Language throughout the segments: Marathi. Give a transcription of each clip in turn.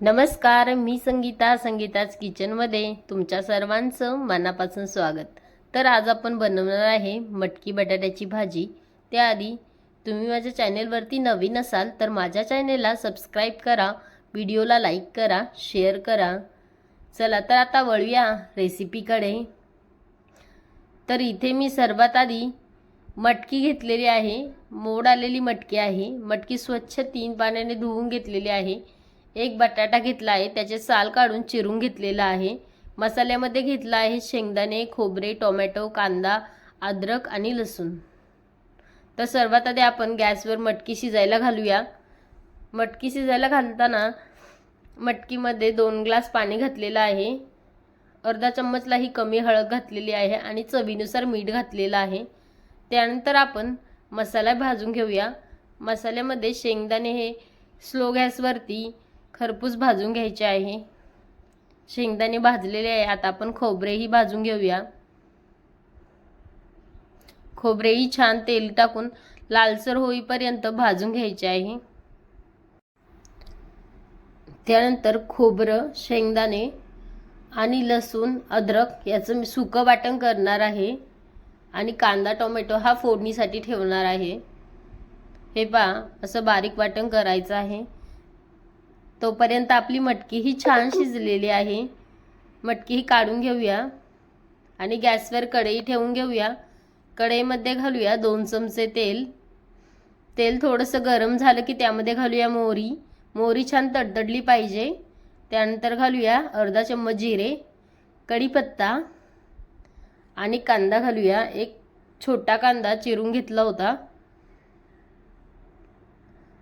नमस्कार, मी संगीता. संगीताच किचनमध्ये तुमच्या सर्वांचं मनापासून स्वागत. तर आज आपण बनवणार आहे मटकी बटाट्याची भाजी. त्याआधी तुम्ही माझ्या चॅनेलवरती नवीन असाल तर माझ्या चॅनेलला सबस्क्राईब करा, व्हिडिओला लाईक करा, शेअर करा. चला तर आता वळूया रेसिपीकडे. तर इथे मी सर्वात आधी मटकी घेतलेली आहे. मोड आलेली मटकी आहे. मटकी स्वच्छ 3 पाण्याने धुवून घेतलेली आहे. एक बटाटा घेतला आहे, त्याचे साल काढून चिरून घेतलेला आहे. मसाल्यामध्ये घेतला आहे शेंगदाणे, खोबरे, टोमॅटो, कांदा, अद्रक आणि लसूण. तर सर्वात आधी आपण गॅसवर मटकी शिजायला घालूया. मटकी शिजायला घालताना मटकीमध्ये 2 ग्लास पाणी घातलेलं आहे. अर्धा चम्मचलाही कमी हळद घातलेली आहे आणि चवीनुसार मीठ घातलेलं आहे. त्यानंतर आपण मसाला भाजून घेऊया. मसाल्यामध्ये शेंगदाणे हे स्लो गॅसवरती खरपूस भाजून घ्यायचे आहे. शेंगदाणे भाजलेले आहे. आता आपण खोबरेही भाजून घेऊया. खोबरेही छान तेल टाकून लालसर होईपर्यंत भाजून घ्यायचे आहे. त्यानंतर खोबरं, शेंगदाणे आणि लसूण, अद्रक याचं मी सुकं वाटण करणार आहे आणि कांदा, टोमॅटो हा फोडणीसाठी ठेवणार आहे. हे पहा, असं बारीक वाटण करायचं आहे. तोपर्यंत आपली मटकी ही छान शिजलेली आहे. मटकी ही काढून घेऊया आणि गॅसवर कढई ठेवून घेऊया. कढईमध्ये घालूया 2 चमचे तेल. तेल थोडंसं गरम झालं की त्यामध्ये घालूया मोहरी. मोहरी छान तडतडली पाहिजे. त्यानंतर घालूया अर्धा चम्मच जिरे, कढीपत्ता आणि कांदा घालूया. एक छोटा कांदा चिरून घेतला होता.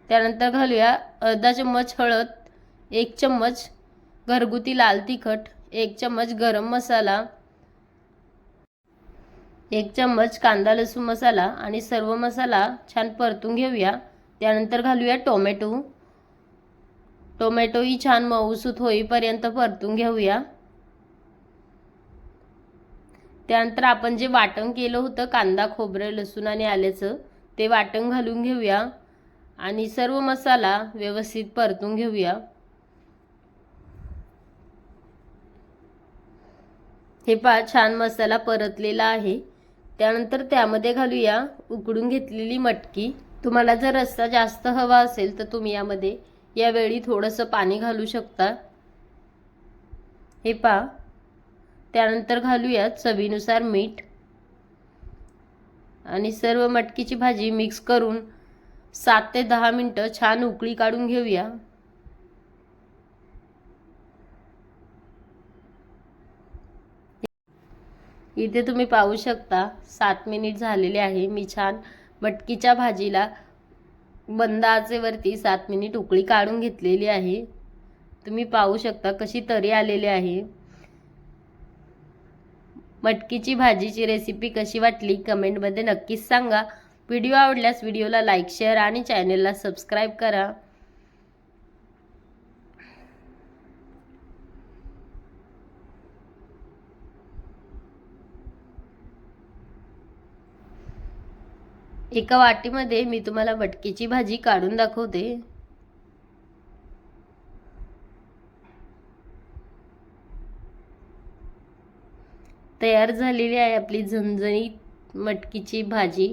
त्यानंतर घालूया अर्धा चम्मच हळद, 1 चम्मच घरगुती लाल तिखट, 1 चम्मच गरम मसाला, 1 चम्मच कांदा लसूण मसाला आणि सर्व मसाला छान परतून घेऊया. त्यानंतर घालूया टोमॅटो. टोमॅटोही छान मऊसूत होईपर्यंत परतून घेऊया. त्यानंतर आपण जे वाटण केलं होतं कांदा, खोबरं, लसूण आणि आल्याचं, ते वाटण घालून घेऊया आणि सर्व मसाला व्यवस्थित परतून घेऊया. हे पहा, छान मसाला परतलेला आहे. त्यानंतर त्यामध्ये घालूया उकडून घेतलेली मटकी. तुम्हाला जर रस्सा जास्त हवा असेल तर तुम्ही यावेळी थोडंसं पाणी घालू शकता. हे पहा. त्यानंतर घालूया चवीनुसार मीठ आणि सर्व मटकीची भाजी मिक्स करून 7 ते 10 मिनिटं छान उकळी काढून घेऊया. इथे तुम्ही पाहू शकता 7 मिनिट झालेले आहे. मी छान मटकीच्या भाजीला मंद आचेवरती 7 मिनिट उकळी काढून घेतलेली आहे. तुम्ही पाहू शकता कशी तरी आलेली आहे. मटकीची भाजीची रेसिपी कशी वाटली कमेंटमध्ये नक्कीच सांगा. व्हिडिओ आवडल्यास व्हिडिओला लाईक, शेअर आणि चॅनलला सबस्क्राईब करा. एका वाटीमध्ये मी तुम्हाला मटकीची भाजी काढून दाखवते. तयार झालेली आहे आपली झणझणीत मटकीची भाजी.